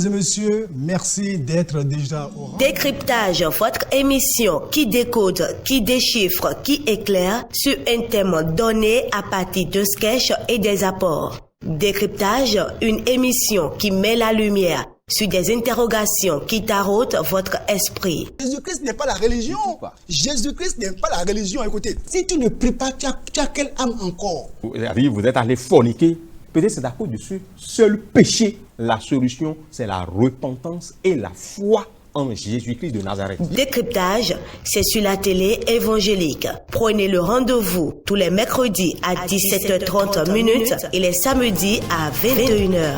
et messieurs, merci d'être déjà au rendez-vous. Décryptage, votre émission qui décode, qui déchiffre, qui éclaire sur un thème donné à partir de sketchs et des apports. Décryptage, une émission qui met la lumière sur des interrogations qui taraudent votre esprit. Jésus-Christ n'est pas la religion. Jésus-Christ n'est pas la religion. Écoutez, si tu ne pries pas, tu as quelle âme encore? Vous êtes allé forniquer. Peut-être c'est à cause de ce seul péché. La solution, c'est la repentance et la foi en Jésus-Christ de Nazareth. Décryptage, c'est sur la télé évangélique. Prenez le rendez-vous tous les mercredis à 17h30 et les samedis à 21h.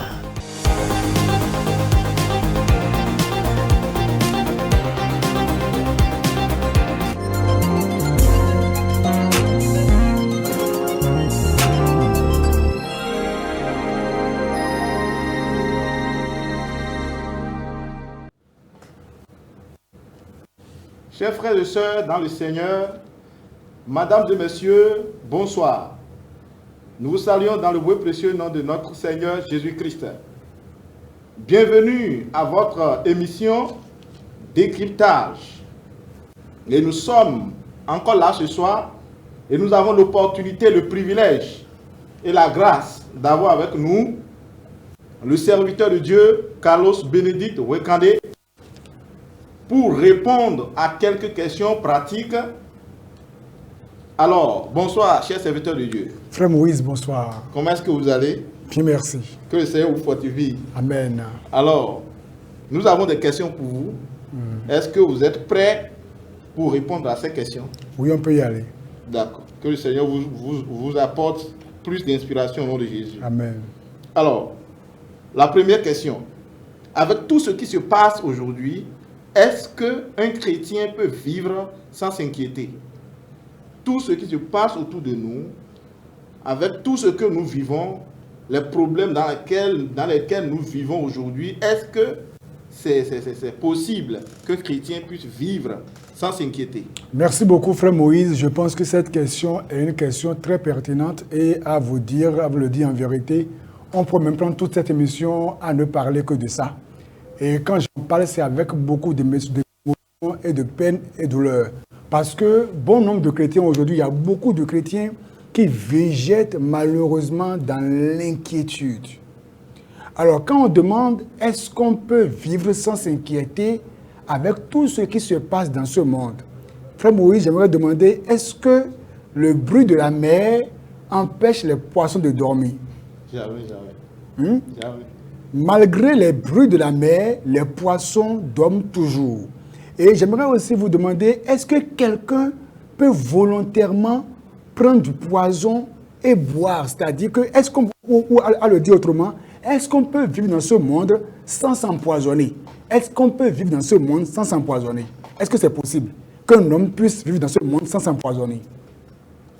Chers frères et sœurs dans le Seigneur, mesdames et messieurs, bonsoir. Nous vous saluons dans le beau et précieux nom de notre Seigneur Jésus-Christ. Bienvenue à votre émission Décryptage. Et nous sommes encore là ce soir et nous avons l'opportunité, le privilège et la grâce d'avoir avec nous le serviteur de Dieu, Carlos Bénédicte Wekandé, pour répondre à quelques questions pratiques. Alors, bonsoir, cher serviteur de Dieu. Frère Moïse, bonsoir. Comment est-ce que vous allez? Bien, merci. Que le Seigneur vous fortifie. Amen. Alors, nous avons des questions pour vous. Est-ce que vous êtes prêts pour répondre à ces questions? Oui, on peut y aller. D'accord. Que le Seigneur vous apporte plus d'inspiration au nom de Jésus. Amen. Alors, la première question. Avec tout ce qui se passe aujourd'hui, est-ce qu'un chrétien peut vivre sans s'inquiéter? Tout ce qui se passe autour de nous, avec tout ce que nous vivons, les problèmes dans lesquels nous vivons aujourd'hui, est-ce que c'est possible qu'un chrétien puisse vivre sans s'inquiéter? Merci beaucoup, frère Moïse. Je pense que cette question est une question très pertinente et à vous le dire en vérité, on peut même prendre toute cette émission à ne parler que de ça. Et quand j'en parle, c'est avec beaucoup d'émotions et de peine et de douleur. Parce que bon nombre de chrétiens aujourd'hui, il y a beaucoup de chrétiens qui végètent malheureusement dans l'inquiétude. Alors quand on demande, est-ce qu'on peut vivre sans s'inquiéter avec tout ce qui se passe dans ce monde? Frère Moïse, j'aimerais demander, est-ce que le bruit de la mer empêche les poissons de dormir? Jamais. Malgré les bruits de la mer, les poissons dorment toujours. Et j'aimerais aussi vous demander, est-ce que quelqu'un peut volontairement prendre du poison et boire? C'est-à-dire que, ou à le dire autrement, est-ce qu'on peut vivre dans ce monde sans s'empoisonner? Est-ce qu'on peut vivre dans ce monde sans s'empoisonner? Est-ce que c'est possible qu'un homme puisse vivre dans ce monde sans s'empoisonner?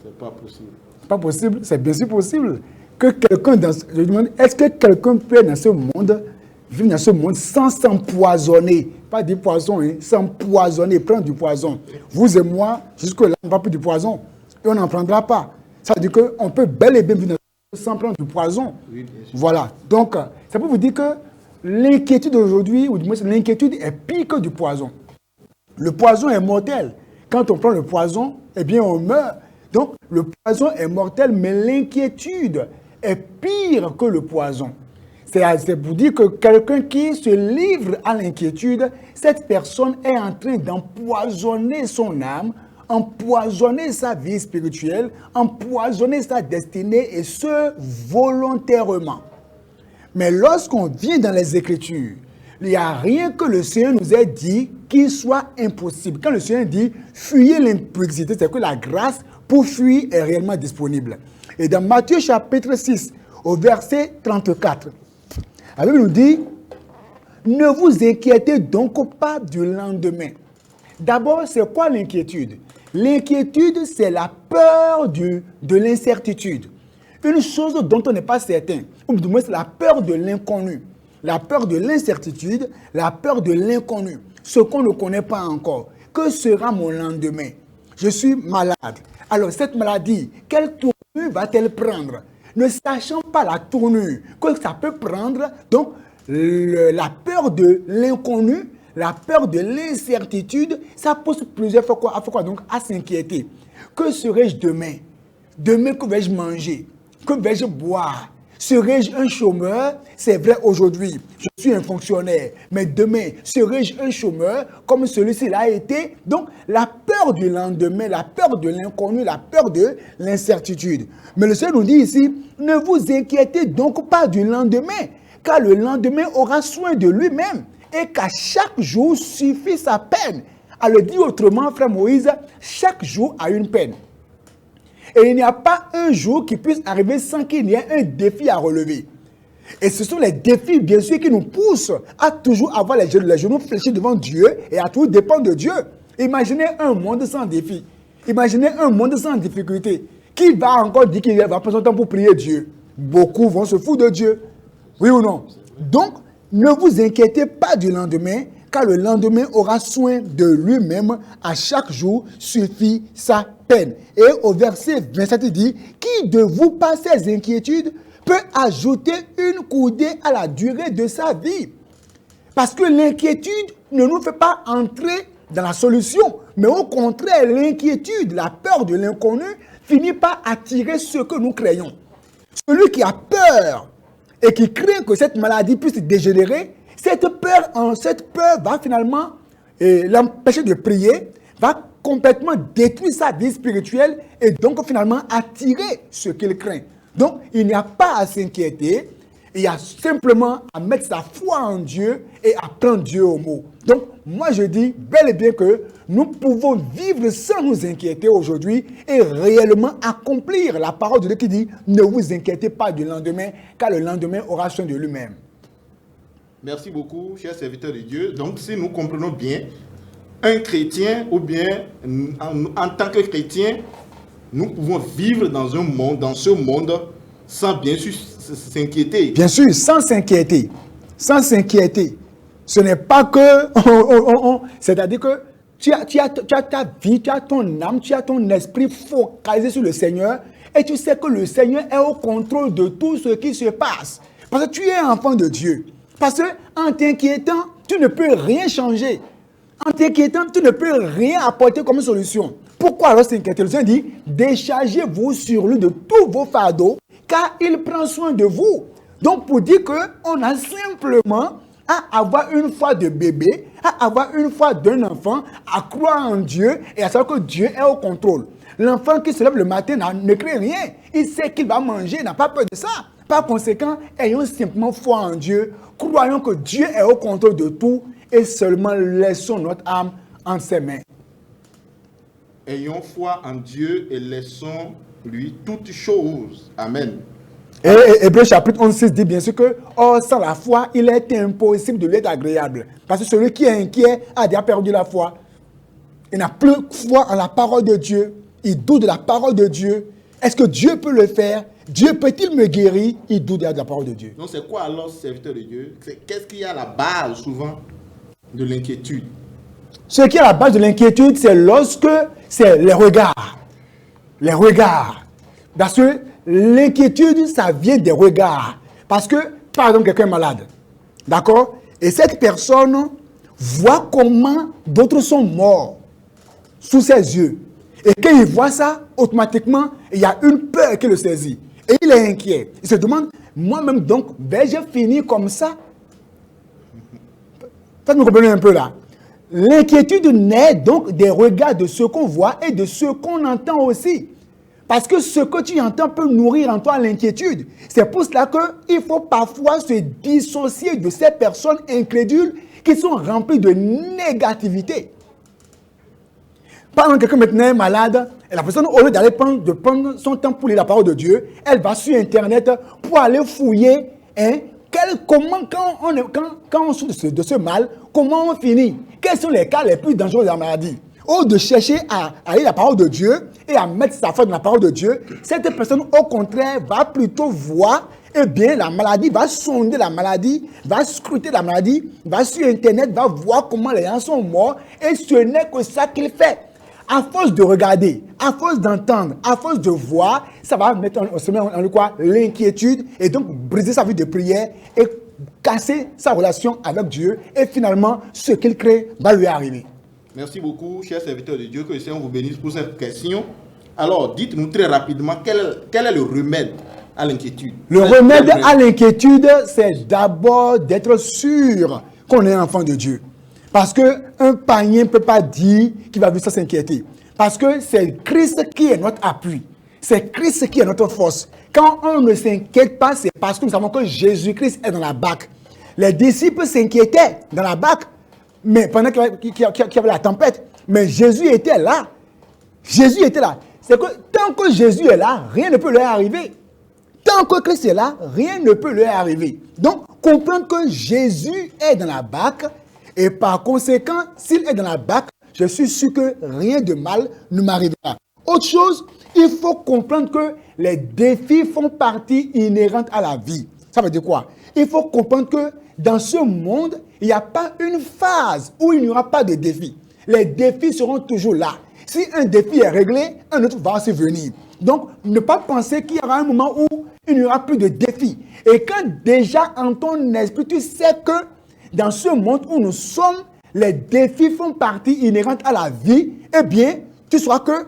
C'est pas possible. C'est pas possible? C'est bien sûr possible. Que quelqu'un je demande, est-ce que quelqu'un peut dans ce monde, vivre dans ce monde sans s'empoisonner? Pas du poison, hein, s'empoisonner, prendre du poison. Vous et moi, jusque-là, on ne va plus du poison. Et on n'en prendra pas. Ça veut dire qu'on peut bel et bien vivre dans ce monde sans prendre du poison. Oui, bien sûr. Voilà. Donc, ça peut vous dire que l'inquiétude aujourd'hui, ou du moins l'inquiétude est pire que du poison. Le poison est mortel. Quand on prend le poison, eh bien on meurt. Donc, le poison est mortel, mais l'inquiétude est pire que le poison. C'est pour dire que quelqu'un qui se livre à l'inquiétude, cette personne est en train d'empoisonner son âme, empoisonner sa vie spirituelle, empoisonner sa destinée, et ce, volontairement. Mais lorsqu'on vient dans les Écritures, il n'y a rien que le Seigneur nous ait dit qui soit impossible. Quand le Seigneur dit « fuyez l'impudicité », c'est que la grâce pour fuir est réellement disponible. Et dans Matthieu chapitre 6, au verset 34, la Bible nous dit « Ne vous inquiétez donc pas du lendemain ». D'abord, c'est quoi l'inquiétude? L'inquiétude, c'est la peur de l'incertitude. Une chose dont on n'est pas certain, ou du moins c'est la peur de l'inconnu. La peur de l'incertitude, la peur de l'inconnu, ce qu'on ne connaît pas encore. Que sera mon lendemain? Je suis malade. Alors cette maladie, quelle tournure va-t-elle prendre? Ne sachant pas la tournure que ça peut prendre, donc la peur de l'inconnu, la peur de l'incertitude, ça pose plusieurs fois quoi donc à s'inquiéter. Que serai-je demain? Demain, que vais-je manger? Que vais-je boire? Serai-je un chômeur? C'est vrai aujourd'hui, je suis un fonctionnaire, mais demain, serai-je un chômeur comme celui-ci l'a été? Donc, la peur du lendemain, la peur de l'inconnu, la peur de l'incertitude. Mais le Seigneur nous dit ici, ne vous inquiétez donc pas du lendemain, car le lendemain aura soin de lui-même, et qu'à chaque jour suffit sa peine. À le dire autrement, frère Moïse, chaque jour a une peine. Et il n'y a pas un jour qui puisse arriver sans qu'il y ait un défi à relever. Et ce sont les défis, bien sûr, qui nous poussent à toujours avoir les genoux fléchis devant Dieu et à toujours dépendre de Dieu. Imaginez un monde sans défi. Imaginez un monde sans difficulté. Qui va encore dire qu'il va prendre son temps pour prier Dieu? Beaucoup vont se foutre de Dieu. Oui ou non? Donc, ne vous inquiétez pas du lendemain, car le lendemain aura soin de lui-même. À chaque jour suffit sa peine. Et au verset 27, il dit, qui de vous, par ses inquiétudes, peut ajouter une coudée à la durée de sa vie? Parce que l'inquiétude ne nous fait pas entrer dans la solution, mais au contraire, l'inquiétude, la peur de l'inconnu, finit par attirer ce que nous craignons. Celui qui a peur et qui craint que cette maladie puisse dégénérer, cette peur va finalement l'empêcher de prier, va complètement détruire sa vie spirituelle et donc finalement attirer ce qu'il craint. Donc, il n'y a pas à s'inquiéter, il y a simplement à mettre sa foi en Dieu et à prendre Dieu au mot. Donc, moi je dis bel et bien que nous pouvons vivre sans nous inquiéter aujourd'hui et réellement accomplir la parole de Dieu qui dit « Ne vous inquiétez pas du lendemain, car le lendemain aura soin de lui-même. » Merci beaucoup, chers serviteurs de Dieu. Donc, si nous comprenons bien, un chrétien ou bien en tant que chrétien, nous pouvons vivre dans ce monde sans bien sûr s'inquiéter. Bien sûr, sans s'inquiéter. Sans s'inquiéter. Ce n'est pas que... c'est-à-dire que tu as ta vie, tu as ton âme, tu as ton esprit focalisé sur le Seigneur et tu sais que le Seigneur est au contrôle de tout ce qui se passe. Parce que tu es enfant de Dieu. Parce qu'en t'inquiétant, tu ne peux rien changer. En t'inquiétant, tu ne peux rien apporter comme solution. Pourquoi alors s'inquiéter? Le Seigneur dit, déchargez-vous sur lui de tous vos fardeaux, car il prend soin de vous. Donc pour dire qu'on a simplement à avoir une foi de bébé, à avoir une foi d'un enfant, à croire en Dieu et à savoir que Dieu est au contrôle. L'enfant qui se lève le matin ne craint rien. Il sait qu'il va manger, il n'a pas peur de ça. Par conséquent, ayons simplement foi en Dieu, croyons que Dieu est au contrôle de tout et seulement laissons notre âme en ses mains. Ayons foi en Dieu et laissons-lui toutes choses. Amen. Et Hébreux chapitre 11 dit bien sûr que sans la foi, il est impossible de lui être agréable. Parce que celui qui est inquiet a déjà perdu la foi. Il n'a plus foi en la parole de Dieu. Il doute de la parole de Dieu. Est-ce que Dieu peut le faire? Dieu peut-il me guérir? Il doute de la parole de Dieu. Donc c'est quoi alors, serviteur de Dieu? Qu'est-ce qui est à la base souvent de l'inquiétude? Ce qui est à la base de l'inquiétude, c'est lorsque c'est les regards. Les regards. Parce que l'inquiétude, ça vient des regards. Parce que, par exemple, quelqu'un est malade. D'accord? Et cette personne voit comment d'autres sont morts sous ses yeux. Et quand il voit ça, automatiquement, il y a une peur qui le saisit. Et il est inquiet. Il se demande, moi-même donc, vais-je finir comme ça? Faites-moi comprendre un peu là. L'inquiétude naît donc des regards de ce qu'on voit et de ce qu'on entend aussi. Parce que ce que tu entends peut nourrir en toi l'inquiétude. C'est pour cela qu'il faut parfois se dissocier de ces personnes incrédules qui sont remplies de négativité. Par exemple, quelqu'un maintenant est malade, et la personne, au lieu d'aller prendre son temps pour lire la parole de Dieu, elle va sur Internet pour aller fouiller quand on souffre de ce mal, comment on finit? Quels sont les cas les plus dangereux de la maladie? Au lieu de chercher à lire la parole de Dieu et à mettre sa foi dans la parole de Dieu, cette personne, au contraire, va plutôt voir, eh bien, la maladie, va sonder la maladie, va scruter la maladie, va sur Internet, va voir comment les gens sont morts, et ce n'est que ça qu'il fait. À force de regarder, à force d'entendre, à force de voir, ça va mettre en lui quoi? L'inquiétude et donc briser sa vie de prière et casser sa relation avec Dieu et finalement, ce qu'il crée va lui arriver. Merci beaucoup, chers serviteurs de Dieu, que le Seigneur vous bénisse pour cette question. Alors, dites-nous très rapidement quel est le remède à l'inquiétude. Le remède à l'inquiétude, c'est d'abord d'être sûr qu'on est enfant de Dieu. Parce qu'un païen ne peut pas dire qu'il va vivre sans s'inquiéter. Parce que c'est Christ qui est notre appui. C'est Christ qui est notre force. Quand on ne s'inquiète pas, c'est parce que nous savons que Jésus-Christ est dans la barque. Les disciples s'inquiétaient dans la barque, mais pendant qu'il y avait la tempête. Mais Jésus était là. Jésus était là. C'est que tant que Jésus est là, rien ne peut leur arriver. Tant que Christ est là, rien ne peut leur arriver. Donc, comprendre que Jésus est dans la barque, et par conséquent, s'il est dans la barque, je suis sûr que rien de mal ne m'arrivera. Autre chose, il faut comprendre que les défis font partie inhérente à la vie. Ça veut dire quoi? Il faut comprendre que dans ce monde, il n'y a pas une phase où il n'y aura pas de défis. Les défis seront toujours là. Si un défi est réglé, un autre va se venir. Donc, ne pas penser qu'il y aura un moment où il n'y aura plus de défis. Et quand déjà en ton esprit, tu sais que dans ce monde où nous sommes, les défis font partie inhérente à la vie, eh bien, tu sauras que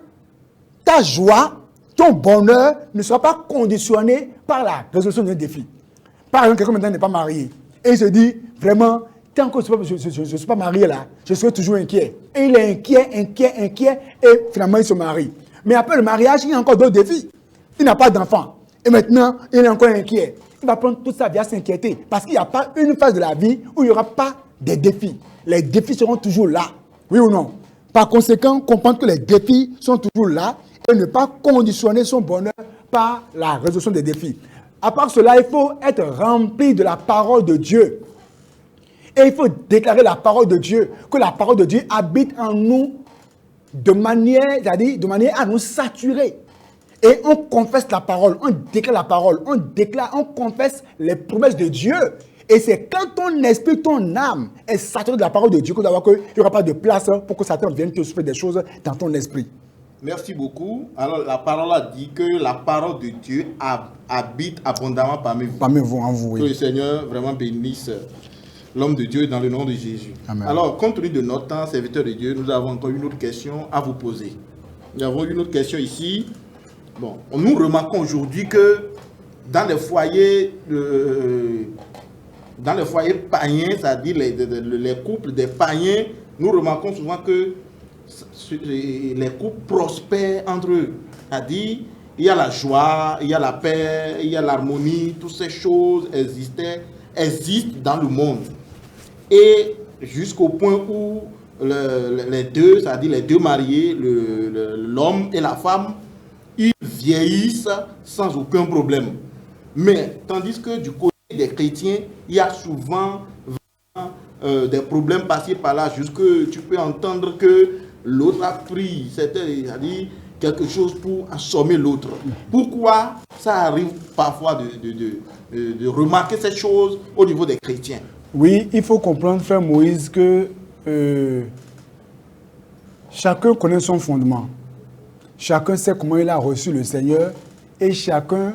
ta joie, ton bonheur ne sera pas conditionné par la résolution d'un défi. Par exemple, quelqu'un maintenant n'est pas marié. Et il se dit, vraiment, tant que je ne suis pas marié là, je serai toujours inquiet. Et il est inquiet, et finalement il se marie. Mais après le mariage, il y a encore d'autres défis. Il n'a pas d'enfant. Et maintenant, il est encore inquiet. Il va prendre toute sa vie à s'inquiéter. Parce qu'il n'y a pas une phase de la vie où il n'y aura pas de défis. Les défis seront toujours là. Oui ou non? Par conséquent, comprendre que les défis sont toujours là et ne pas conditionner son bonheur par la résolution des défis. À part cela, il faut être rempli de la parole de Dieu. Et il faut déclarer la parole de Dieu, que la parole de Dieu habite en nous de manière à nous saturer. Et on confesse la parole, on déclare la parole, on confesse les promesses de Dieu. Et c'est quand ton esprit, ton âme est saturé de la parole de Dieu que tu vas voir qu'il n'y aura pas de place pour que Satan vienne te souffler des choses dans ton esprit. Merci beaucoup. Alors, la parole a dit que la parole de Dieu habite abondamment parmi vous. Parmi vous, en vous, oui. Que le Seigneur vraiment bénisse l'homme de Dieu dans le nom de Jésus. Amen. Alors, compte tenu de notre temps, serviteur de Dieu, nous avons encore une autre question à vous poser. Nous avons une autre question ici. Bon, nous remarquons aujourd'hui que dans les foyers païens, c'est-à-dire les couples des païens, nous remarquons souvent que les couples prospèrent entre eux. C'est-à-dire, il y a la joie, il y a la paix, il y a l'harmonie, toutes ces choses existent dans le monde. Et jusqu'au point où les deux, c'est-à-dire les deux mariés, l'homme et la femme, ils vieillissent sans aucun problème. Mais tandis que du côté des chrétiens, il y a souvent des problèmes passés par là, jusque tu peux entendre que l'autre a pris, c'est-à-dire quelque chose pour assommer l'autre. Pourquoi ça arrive parfois de remarquer ces choses au niveau des chrétiens? Oui, il faut comprendre, frère Moïse, que chacun connaît son fondement. Chacun sait comment il a reçu le Seigneur et chacun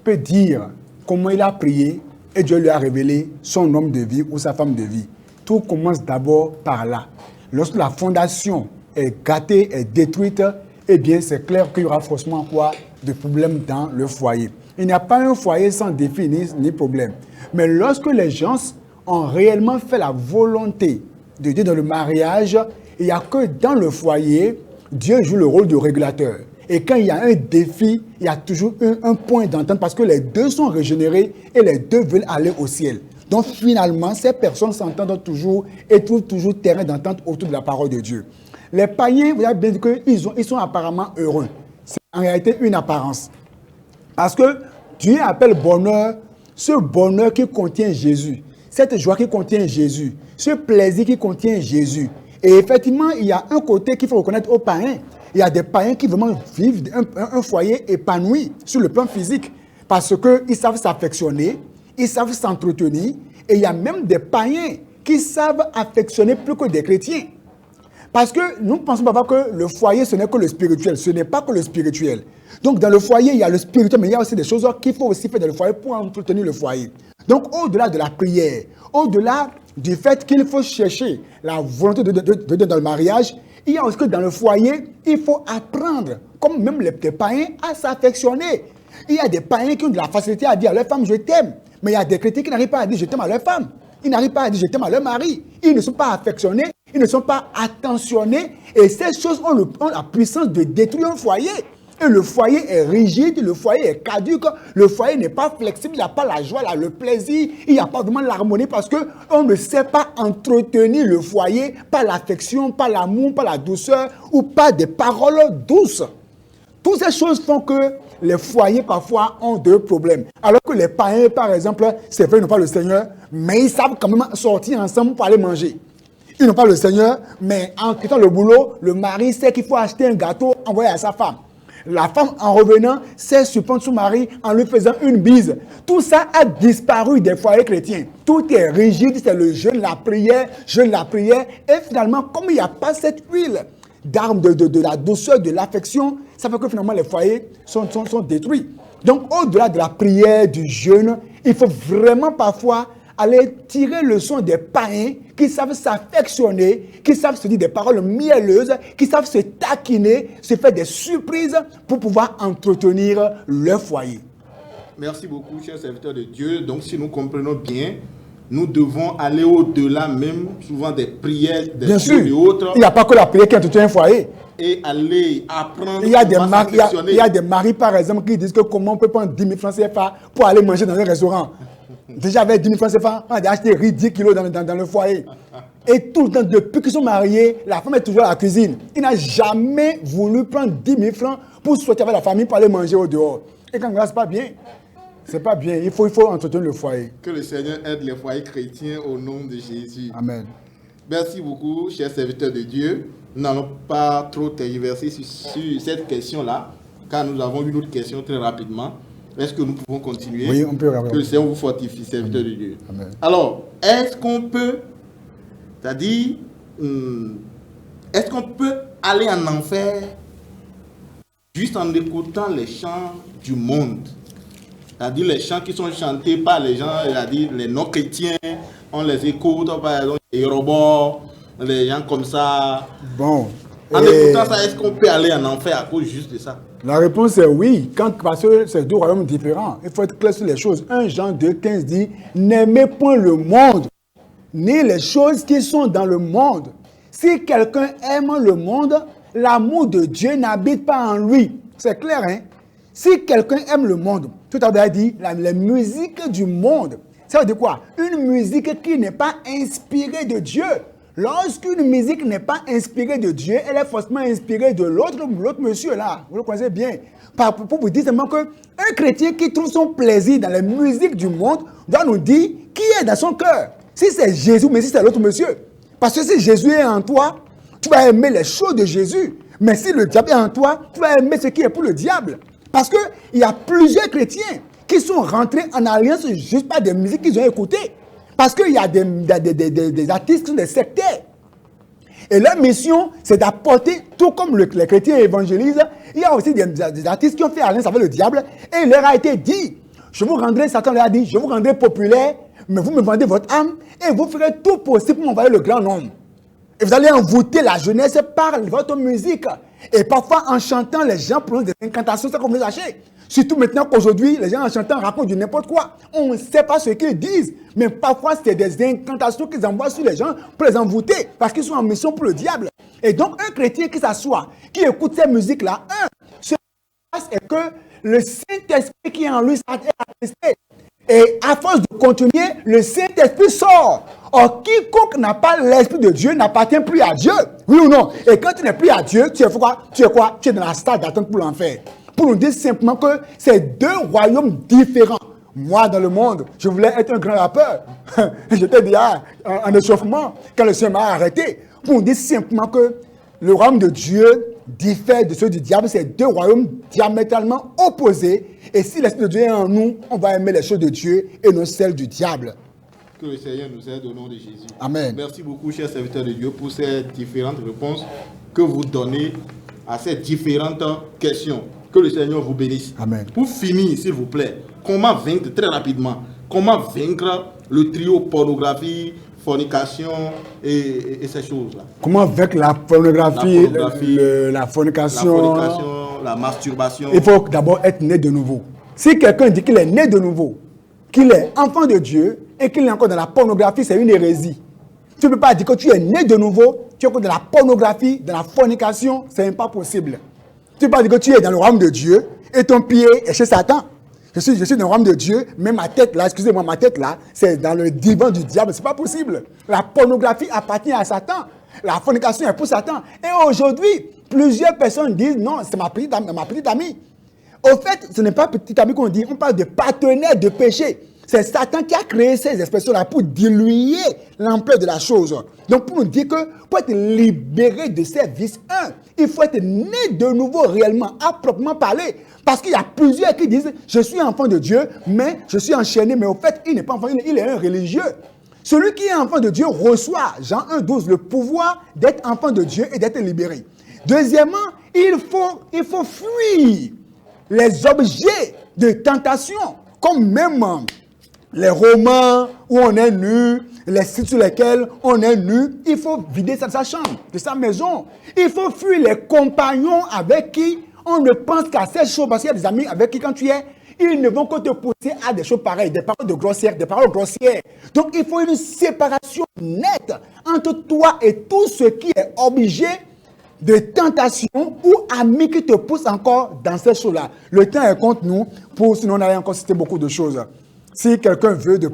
peut dire comment il a prié et Dieu lui a révélé son homme de vie ou sa femme de vie. Tout commence d'abord par là. Lorsque la fondation est gâtée, est détruite, eh bien c'est clair qu'il y aura forcément de problèmes dans le foyer. Il n'y a pas un foyer sans défi ni problème. Mais lorsque les gens ont réellement fait la volonté de Dieu dans le mariage, il n'y a que dans le foyer, Dieu joue le rôle de régulateur. Et quand il y a un défi, il y a toujours un point d'entente parce que les deux sont régénérés et les deux veulent aller au ciel. Donc finalement, ces personnes s'entendent toujours et trouvent toujours terrain d'entente autour de la parole de Dieu. Les païens, vous avez bien dit qu'ils sont apparemment heureux. C'est en réalité une apparence. Parce que Dieu appelle bonheur ce bonheur qui contient Jésus, cette joie qui contient Jésus, ce plaisir qui contient Jésus. Et effectivement, il y a un côté qu'il faut reconnaître aux païens. Il y a des païens qui vraiment vivent un foyer épanoui sur le plan physique parce qu'ils savent s'affectionner, ils savent s'entretenir. Et il y a même des païens qui savent affectionner plus que des chrétiens. Parce que nous pensons parfois que le foyer, ce n'est que le spirituel. Ce n'est pas que le spirituel. Donc, dans le foyer, il y a le spirituel, mais il y a aussi des choses qu'il faut aussi faire dans le foyer pour entretenir le foyer. Donc, au-delà de la prière, au-delà du fait qu'il faut chercher la volonté de Dieu dans le mariage, il y a aussi que dans le foyer, il faut apprendre, comme même les païens, à s'affectionner. Il y a des païens qui ont de la facilité à dire à leur femme « je t'aime », mais il y a des chrétiens qui n'arrivent pas à dire « je t'aime » à leur femme. Ils n'arrivent pas à dire « je t'aime » à leur mari. Ils ne sont pas affectionnés, ils ne sont pas attentionnés, et ces choses ont la puissance de détruire un foyer. Et le foyer est rigide, le foyer est caduque, le foyer n'est pas flexible, il n'y a pas la joie, le plaisir, il n'y a pas vraiment l'harmonie parce qu'on ne sait pas entretenir le foyer par l'affection, par l'amour, par la douceur ou par des paroles douces. Toutes ces choses font que les foyers parfois ont deux problèmes. Alors que les païens, par exemple, c'est vrai, ils n'ont pas le Seigneur, mais ils savent quand même sortir ensemble pour aller manger. Ils n'ont pas le Seigneur, mais en quittant le boulot, le mari sait qu'il faut acheter un gâteau, envoyer à sa femme. La femme, en revenant, sait surprendre son mari en lui faisant une bise. Tout ça a disparu des foyers chrétiens. Tout est rigide, c'est le jeûne, la prière, Et finalement, comme il n'y a pas cette huile d'arme de la douceur, de l'affection, ça fait que finalement les foyers sont détruits. Donc, au-delà de la prière, du jeûne, il faut vraiment parfois aller tirer le son des païens qui savent s'affectionner, qui savent se dire des paroles mielleuses, qui savent se taquiner, se faire des surprises pour pouvoir entretenir leur foyer. Merci beaucoup, chers serviteurs de Dieu. Donc, si nous comprenons bien, nous devons aller au-delà même, souvent des prières, des bien sûr, et autres. Il n'y a pas que la prière qui entretient un foyer. Et aller apprendre il y a des maris, par exemple, qui disent que comment on peut prendre 10 000 francs CFA pour aller manger dans un restaurant. Déjà avec 10 000 francs CFA, on a acheté 10 kilos dans le foyer. Et tout le temps, depuis qu'ils sont mariés, la femme est toujours à la cuisine. Il n'a jamais voulu prendre 10 000 francs pour sortir avec la famille pour aller manger au dehors. Et quand c'est pas bien, c'est pas bien. Il faut entretenir le foyer. Que le Seigneur aide les foyers chrétiens au nom de Jésus. Amen. Merci beaucoup, chers serviteurs de Dieu. Nous n'allons pas trop tergiverser sur cette question-là, car nous avons une autre question très rapidement. Est-ce que nous pouvons continuer? Oui, on peut. Que le Seigneur vous fortifie, serviteurs de Dieu. Amen. Alors, est-ce qu'on peut aller en enfer juste en écoutant les chants du monde? C'est-à-dire les chants qui sont chantés par les gens, c'est-à-dire les non-chrétiens, on les écoute, par exemple, les robots, les gens comme ça. Bon. En écoutant ça, est-ce qu'on peut aller en enfer à cause juste de ça? La réponse est oui, parce que c'est deux royaumes différents. Il faut être clair sur les choses. 1 Jean 2,15 dit « N'aimez point le monde, ni les choses qui sont dans le monde. Si quelqu'un aime le monde, l'amour de Dieu n'habite pas en lui. » C'est clair, hein? Si quelqu'un aime le monde, tout à l'heure dit la musique du monde. Ça veut dire quoi? Une musique qui n'est pas inspirée de Dieu. Lorsqu'une musique n'est pas inspirée de Dieu, elle est forcément inspirée de l'autre monsieur là. Vous le connaissez bien. Pour vous dire seulement qu'un chrétien qui trouve son plaisir dans la musique du monde doit nous dire qui est dans son cœur. Si c'est Jésus, mais si c'est l'autre monsieur. Parce que si Jésus est en toi, tu vas aimer les choses de Jésus. Mais si le diable est en toi, tu vas aimer ce qui est pour le diable. Parce qu'il y a plusieurs chrétiens qui sont rentrés en alliance juste par des musiques qu'ils ont écoutées. Parce qu'il y a des artistes qui sont des sectaires. Et leur mission, c'est d'apporter, tout comme les chrétiens évangélisent, il y a aussi des artistes qui ont fait alliance avec le diable. Et il leur a été dit, Satan leur a dit, je vous rendrai populaire, mais vous me vendez votre âme et vous ferez tout possible pour m'envoyer le grand nombre. Et vous allez envoûter la jeunesse par votre musique. Et parfois, en chantant, les gens prononcent des incantations, c'est comme les lâcher. Surtout maintenant qu'aujourd'hui, les gens en chantant racontent du n'importe quoi. On ne sait pas ce qu'ils disent. Mais parfois, c'est des incantations qu'ils envoient sur les gens pour les envoûter. Parce qu'ils sont en mission pour le diable. Et donc, un chrétien qui s'assoit, qui écoute ces musiques-là, ce qui se passe est que le Saint-Esprit qui est en lui est attristé. Et à force de continuer, le Saint-Esprit sort. Or, quiconque n'a pas l'Esprit de Dieu n'appartient plus à Dieu. Oui ou non? Et quand tu n'es plus à Dieu, tu es quoi? Tu es dans la stade d'attente pour l'enfer. Pour nous dire simplement que c'est deux royaumes différents. Moi, dans le monde, je voulais être un grand rappeur. J'étais déjà en échauffement quand le Seigneur m'a arrêté. Pour nous dire simplement que le royaume de Dieu diffère de ceux du diable. C'est deux royaumes diamétralement opposés. Et si l'Esprit de Dieu est en nous, on va aimer les choses de Dieu et non celles du diable. Que le Seigneur nous aide au nom de Jésus. Amen. Merci beaucoup, chers serviteurs de Dieu, pour ces différentes réponses que vous donnez à ces différentes questions. Que le Seigneur vous bénisse. Amen. Pour finir, s'il vous plaît, comment vaincre très rapidement Comment vaincre le trio pornographie, fornication et ces choses-là? Comment vaincre la pornographie, la fornication, la masturbation? Il faut d'abord être né de nouveau. Si quelqu'un dit qu'il est né de nouveau, qu'il est enfant de Dieu et qu'il est encore dans la pornographie, c'est une hérésie. Tu ne peux pas dire que tu es né de nouveau, tu es encore dans la pornographie, dans la fornication, ce n'est pas possible. Tu ne peux pas dire que tu es dans le royaume de Dieu et ton pied est chez Satan. Je suis dans le royaume de Dieu, mais ma tête là, excusez-moi, ma tête là, c'est dans le divan du diable, c'est pas possible. La pornographie appartient à Satan. La fornication est pour Satan. Et aujourd'hui, plusieurs personnes disent non, c'est ma petite amie. Au fait, ce n'est pas petite amie qu'on dit, on parle de partenaire de péché. C'est Satan qui a créé ces expressions-là pour diluer l'ampleur de la chose. Donc, pour nous dire que pour être libéré de ces vices, il faut être né de nouveau réellement, à proprement parler. Parce qu'il y a plusieurs qui disent, je suis enfant de Dieu, mais je suis enchaîné. Mais au fait, il n'est pas enfant, il est un religieux. Celui qui est enfant de Dieu reçoit, Jean 1,12, le pouvoir d'être enfant de Dieu et d'être libéré. Deuxièmement, il faut fuir les objets de tentation, comme même les romans où on est nu, les sites sur lesquels on est nu. Il faut vider sa chambre, de sa maison. Il faut fuir les compagnons avec qui on ne pense qu'à ces choses, parce qu'il y a des amis avec qui quand tu es, ils ne vont que te pousser à des choses pareilles, des paroles grossières. Donc il faut une séparation nette entre toi et tout ce qui est objet de tentation ou amis qui te poussent encore dans ces choses-là. Le temps est contre nous, sinon on allait encore citer beaucoup de choses. Si quelqu'un veut de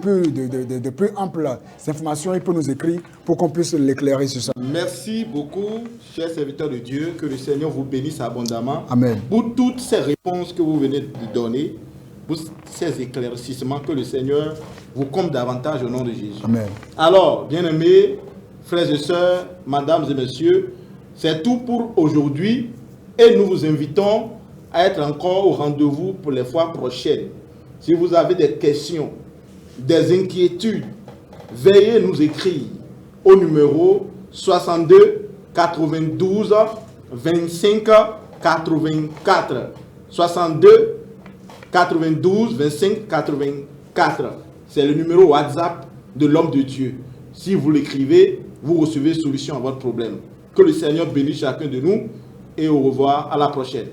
plus amples informations, il peut nous écrire pour qu'on puisse l'éclairer sur ça. Merci beaucoup, chers serviteurs de Dieu. Que le Seigneur vous bénisse abondamment. Amen. Pour toutes ces réponses que vous venez de donner, pour ces éclaircissements, que le Seigneur vous comble davantage au nom de Jésus. Amen. Alors, bien-aimés, frères et sœurs, mesdames et messieurs, c'est tout pour aujourd'hui et nous vous invitons à être encore au rendez-vous pour les fois prochaines. Si vous avez des questions, des inquiétudes, veuillez nous écrire au numéro 62 92 25 84. 62 92 25 84. C'est le numéro WhatsApp de l'homme de Dieu. Si vous l'écrivez, vous recevez solution à votre problème. Que le Seigneur bénisse chacun de nous et au revoir, à la prochaine.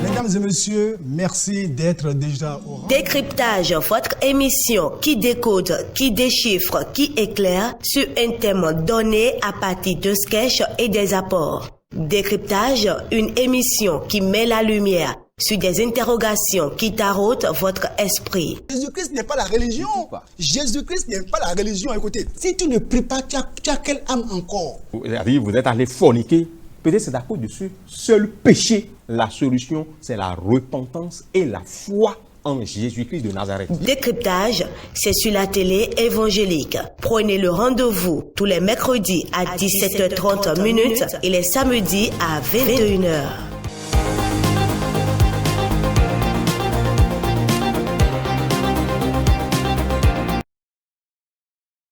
Mesdames et messieurs, merci d'être déjà au rendez-vous. Décryptage, votre émission qui décode, qui déchiffre, qui éclaire sur un thème donné à partir de sketchs et des apports. Décryptage, une émission qui met la lumière sur des interrogations qui taraudent votre esprit. Jésus-Christ n'est pas la religion. Jésus-Christ n'est pas la religion. Écoutez, si tu ne pries pas, tu as quelle âme encore? Vous êtes allé forniquer. Peut-être c'est d'accord dessus. Seul péché, la solution, c'est la repentance et la foi en Jésus-Christ de Nazareth. Décryptage, c'est sur la télé évangélique. Prenez le rendez-vous tous les mercredis à 17h30 et les samedis à 21h.